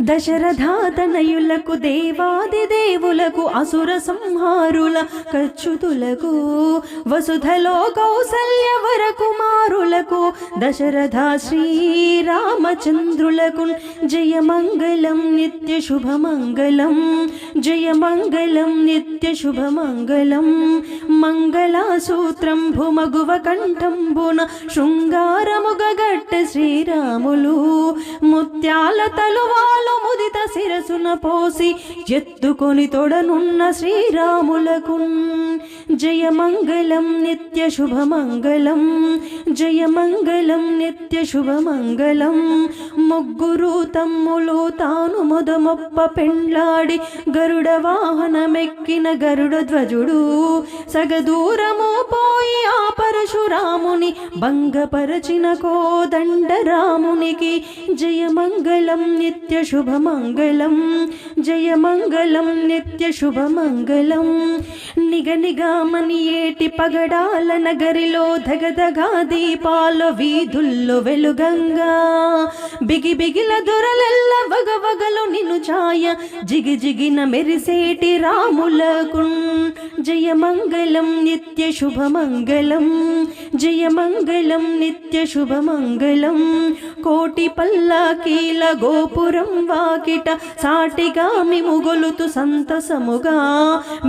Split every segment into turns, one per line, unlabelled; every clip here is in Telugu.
దశరథాతనయులకు దేవాది దేవులకు అసుర సంహారుల కచ్చుతులకు వసుధలో కౌసల్య వర కుమారులకు దశరథ శ్రీరామచంద్రులకు జయమంగళం నిత్య శుభమంగళం జయమంగళం నిత్య శుభమంగళం మంగళసూత్రం భుమగువ కంఠంబున శృంగారముగగట్ట శ్రీరాములు ముత్యాల తలువాలు ముదిత శిరసున పోసి ఎత్తుకొని తొడనున్న శ్రీరాములకు జయమంగళం నిత్య శుభమంగళం జయమంగళం నిత్య శుభమంగళం ముగ్గురు తమ్ములు తాను మొదమొప్ప పెండ్లాడి గరుడ వాహనమెక్కిన గరుడ ధ్వజుడు సగదూరము పోయి ఆ పరశురాముని భంగపరచిన కోదండ రామునికి జయమంగళం నిత్య శుభమంగళం జయమంగళం నిత్య శుభమంగళం నిగనిగామని ఏటి పగడాల నగరిలో ధగధగా దీపాల వీధుల్లో వెలుగంగా బిగి బిగిల దొరలెల్ల వగవగలు నిన్ను ఛాయ జిగి జిగిన మెరిసేటి రాములకు జయమంగళం నిత్య శుభమంగళం జయమంగళం నిత్య శుభమంగళం కోటి పల్లకీల గోపురం వాకిట సాటిగా మిముగొలుతు సంతసముగా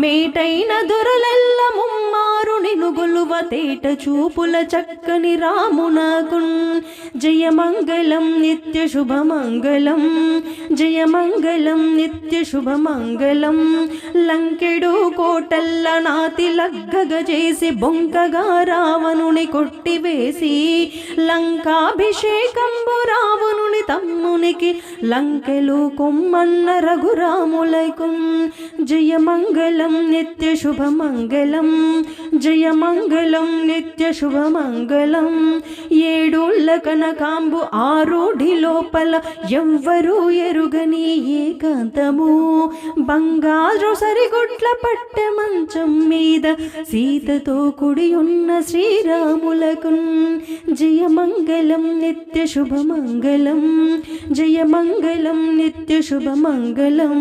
మేటైన దొరలెల్ల ముమ్మారు నినుగొలువ తేట చూపుల చక్కని రామునకు జయమంగళం నిత్య శుభమంగళం జయమంగళం నిత్య శుభమంగళం లంకెడు కోటల్ల నాతి లగ్గగ చేసి బొంకగా రావణుని కొట్టివేసి లంకాభిషేకంబు రావణుని తమ్మునికి లంకెలు కొమ్మన్న రఘురాములకు జయమంగళం నిత్య శుభమంగళం జయమంగళం నిత్య శుభమంగళం ఏడోళ్ళ కనకాంబు ఆరోఢి లోపల ఎవ్వరూ ఎరుగని ఏకాంతము బంగారు సరిగుట్ల పట్టె మంచం మీద సీతతో కుడి ఉన్న శ్రీరాములకు జయమంగళం నిత్య శుభమంగళం జయమంగళం నిత్య శుభమంగళం